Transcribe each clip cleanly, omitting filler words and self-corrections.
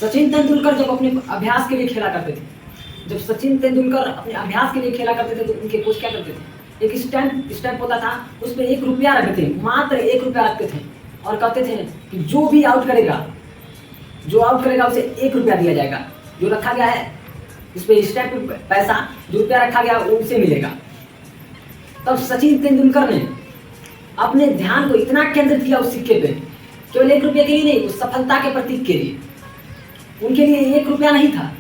सचिन तेंदुलकर जब अपने अभ्यास के लिए खेला करते थे, जब सचिन तेंदुलकर अपने अभ्यास के लिए खेला करते थे तो उनके कोच क्या करते थे, एक स्टैम्प होता था, उस पर 1 रुपया रखते थे, मात्र 1 रुपया रखते थे और कहते थे कि जो भी आउट करेगा उसे 1 रुपया दिया जाएगा। जो रखा गया है उस पर स्टैम्प पैसा, जो रुपया रखा गया वो उसे मिलेगा। तब सचिन तेंदुलकर ने अपने ध्यान को इतना केंद्रित किया उस सिक्के पे, केवल 1 रुपये के लिए नहीं, उस सफलता के प्रतीक के लिए। उनके लिए 1 रुपया नहीं था,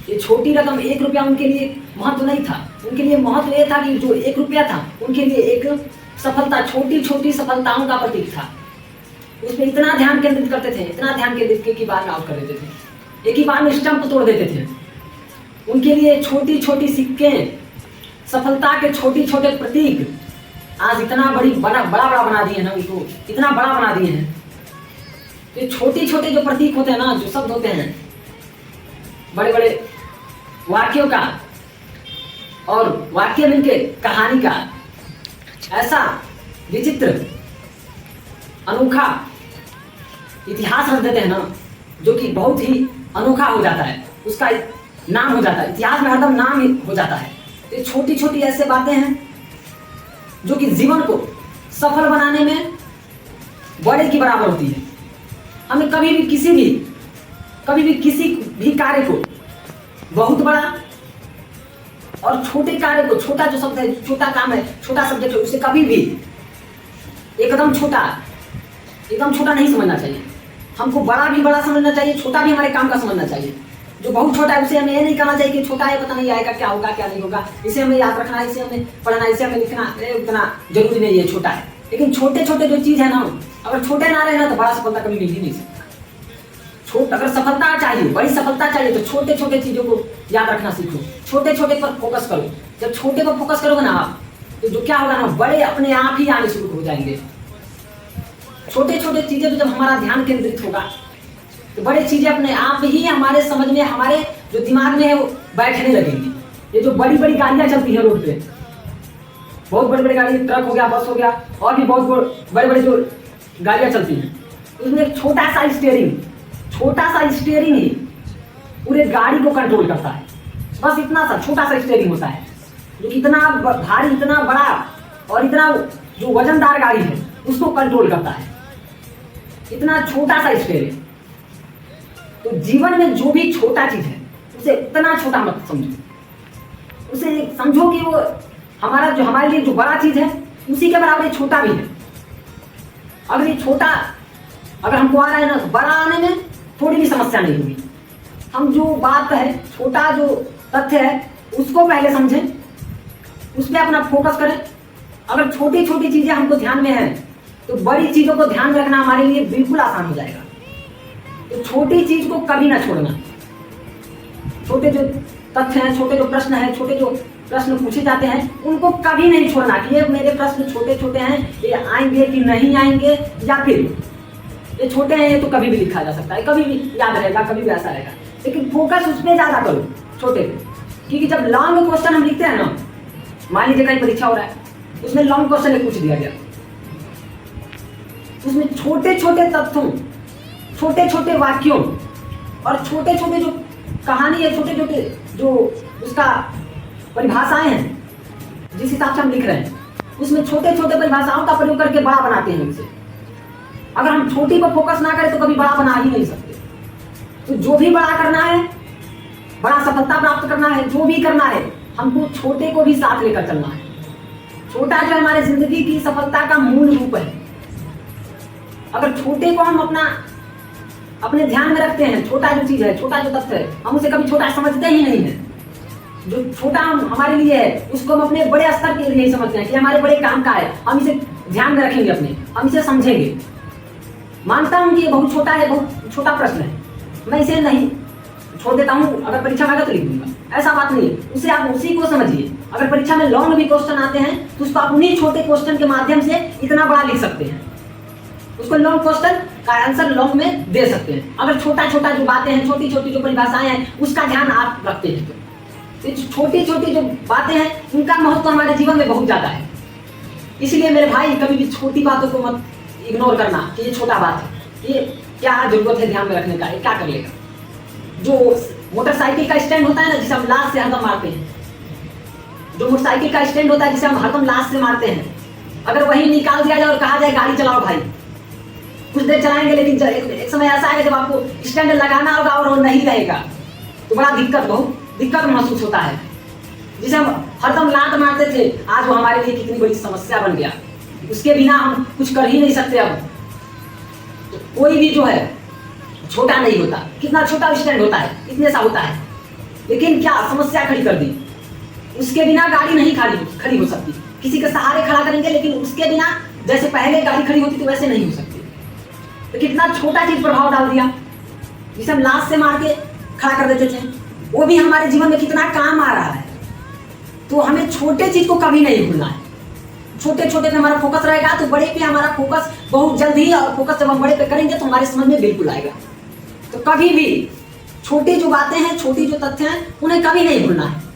ये छोटी रकम 1 रुपया उनके लिए महत्व नहीं था। उनके लिए महत्व ये था कि जो 1 रुपया था उनके लिए एक सफलता, छोटी छोटी सफलताओं का प्रतीक था। उसमें इतना ध्यान केंद्रित करते थे, इतना ध्यान केंद्रित एक ही बार में आउट कर देते थे, एक ही बार में स्टंप तोड़ देते थे। उनके लिए छोटी छोटी सिक्के, सफलता के छोटे छोटे प्रतीक आज इतना बड़ा बना दिए हैं ना, उनको इतना बड़ा बना दिए हैं। तो छोटे छोटे जो प्रतीक होते हैं ना, जो शब्द होते हैं बड़े बड़े वाक्यों का और वाक्य मिलके कहानी का, ऐसा विचित्र अनोखा इतिहास रख देते हैं ना, जो कि बहुत ही अनोखा हो जाता है, उसका नाम हो जाता है, इतिहास में हरदम नाम हो जाता है। ये छोटी छोटी ऐसे बातें हैं जो कि जीवन को सफल बनाने में बड़े की बराबर होती है। हमें कभी भी किसी भी कार्य को बहुत बड़ा और छोटे कार्य को, छोटा जो शब्द है, छोटा काम है, छोटा सब्जेक्ट है, उसे कभी भी एकदम छोटा नहीं समझना चाहिए। हमको बड़ा भी बड़ा समझना चाहिए, छोटा भी हमारे काम का समझना चाहिए। जो बहुत छोटा है उसे हमें ये नहीं कहना चाहिए कि छोटा है, पता नहीं आएगा क्या होगा क्या नहीं होगा, इसे हमें याद रखना है, इसे हमें पढ़ना है, इसे हमें लिखना, उतना जरूरी नहीं है, छोटा है। लेकिन छोटे छोटे जो चीज है ना, अगर छोटे ना रहे ना तो बड़ा सफलता कभी मिल ही नहीं सकता। अगर सफलता चाहिए, बड़ी सफलता चाहिए तो छोटे छोटे चीजों को याद रखना सीखो, छोटे छोटे पर फोकस करो। जब छोटे पर फोकस करोगे ना आप, तो जो क्या होगा ना, बड़े अपने आप ही आने शुरू हो जाएंगे। छोटे छोटे चीजें तो जब हमारा ध्यान केंद्रित होगा तो बड़े चीजें अपने आप ही हमारे समझ में, हमारे जो दिमाग में है वो बैठने लगेंगी। ये जो बड़ी बड़ी गाड़ियां चलती है रोड पे, बहुत बड़ी बड़ी गाड़ी, ट्रक हो गया, बस हो गया, और भी बहुत बड़े बड़े जो गाड़ियां चलती हैं, उसमें एक छोटा सा स्टीयरिंग ही पूरे गाड़ी को कंट्रोल करता है। बस इतना सा छोटा सा स्टीयरिंग होता है, जो इतना भारी, इतना बड़ा और इतना जो वजनदार गाड़ी है उसको कंट्रोल करता है। इतना छोटा सा स्टीयरिंग। तो जीवन में जो भी छोटा चीज है उसे इतना छोटा मत समझो, उसे समझो कि वो हमारे लिए जो बड़ा चीज है उसी के बराबर छोटा भी है। अगर ये छोटा अगर हमको आ रहा है ना, तो बड़ा आने में थोड़ी भी समस्या नहीं होगी। हम जो बात है, छोटा जो तथ्य है उसको पहले समझें, उस पर अपना फोकस करें। अगर छोटी छोटी चीजें हमको ध्यान में है तो बड़ी चीजों को ध्यान में रखना हमारे लिए बिल्कुल आसान हो जाएगा। तो छोटी चीज को कभी ना छोड़ना। छोटे जो तथ्य हैं, छोटे जो प्रश्न हैं, छोटे जो प्रश्न पूछे जाते हैं, उनको कभी नहीं छोड़ना कि ये मेरे प्रश्न छोटे छोटे हैं, ये आएंगे कि नहीं आएंगे, या फिर ये छोटे हैं, ये तो कभी भी लिखा जा सकता है, कभी भी याद रहेगा, कभी भी ऐसा रहेगा। लेकिन फोकस उस पर ज्यादा करो, छोटे पे। क्योंकि जब लॉन्ग क्वेश्चन हम लिखते हैं ना, मान लीजिए कहीं परीक्षा हो रहा है, उसमें लॉन्ग क्वेश्चन पूछ दिया गया, उसमें छोटे छोटे तथ्यों, छोटे छोटे वाक्यों और छोटे छोटे जो कहानी है, छोटे छोटे जो उसका परिभाषाएं हैं, जिस हिसाब से हम लिख रहे हैं, उसमें छोटे छोटे परिभाषाओं का प्रयोग करके बड़ा बनाते हैं उसे। अगर हम छोटी पर फोकस ना करें तो कभी बड़ा बना ही नहीं सकते। तो जो भी बड़ा करना है, बड़ा सफलता प्राप्त करना है, जो भी करना है, हमको छोटे को भी साथ लेकर चलना है। छोटा जो हमारे जिंदगी की सफलता का मूल रूप है। अगर छोटे को हम अपने ध्यान में रखते हैं, छोटा जो चीज है, छोटा जो तथ्य है, हम उसे कभी छोटा समझते ही नहीं है। जो छोटा हमारे लिए है उसको हम अपने बड़े स्तर के लिए ही समझते हैं कि हमारे बड़े काम का है, हम इसे ध्यान में रखेंगे, हम इसे समझेंगे। मानता हूं कि ये बहुत छोटा है, बहुत छोटा प्रश्न है, मैं इसे नहीं छोड़ देता हूं, अगर परीक्षा में आएगा तो लिख दूंगा, ऐसा बात नहीं है। उसे आप उसी को समझिए। अगर परीक्षा में लॉन्ग भी क्वेश्चन आते हैं तो उसको आप उन्हीं छोटे क्वेश्चन के माध्यम से इतना बड़ा लिख सकते हैं, उसको लॉन्ग क्वेश्चन का आंसर लॉन्ग में दे सकते हैं। अगर छोटा छोटा जो बातें हैं, छोटी छोटी जो परिभाषाएं हैं, उसका ध्यान आप रखते हैं तो छोटी छोटी जो बातें हैं उनका महत्व हमारे जीवन में बहुत ज्यादा है। इसलिए मेरे भाई, कभी भी छोटी बातों को मत इग्नोर करना कि ये छोटा बात है, ये क्या जरूरत है ध्यान में रखने का, ये क्या कर लेगा। जो मोटरसाइकिल का स्टैंड होता है ना, जिसे हम लाश से हरदम मारते हैं, जो मोटरसाइकिल का स्टैंड होता है जिसे हम हरदम लाश से मारते हैं, अगर वही निकाल दिया जाए और कहा जाए गाड़ी चलाओ भाई, कुछ देर चलाएंगे, लेकिन एक समय ऐसा आएगा जब आपको स्टैंड लगाना होगा और वो नहीं रहेगा, तो बड़ा बहुत दिक्कत महसूस होता है। जिसे हम हरदम लात मारते थे, आज वो हमारे लिए कितनी बड़ी समस्या बन गया, उसके बिना हम कुछ कर ही नहीं सकते। अब तो कोई भी जो है छोटा नहीं होता, कितना छोटा स्टैंड होता है, इतने सा होता है, लेकिन क्या समस्या खड़ी कर दी, उसके बिना गाड़ी नहीं खड़ी हो सकती, किसी के सहारे खड़ा करेंगे, लेकिन उसके बिना जैसे पहले गाड़ी खड़ी होती थी वैसे नहीं हो सकती। तो कितना छोटा चीज प्रभाव डाल दिया, जिसे हम लाश से मार के खड़ा कर देते थे, वो भी हमारे जीवन में कितना काम आ रहा है। तो हमें छोटे चीज को कभी नहीं भूलना है, छोटे छोटे पे हमारा फोकस रहेगा तो बड़े पे हमारा फोकस बहुत जल्दी, और फोकस जब हम बड़े पे करेंगे तो हमारे समझ में बिल्कुल आएगा। तो कभी भी छोटी जो बातें हैं, छोटी जो तथ्य हैं, उन्हें कभी नहीं भूलना है।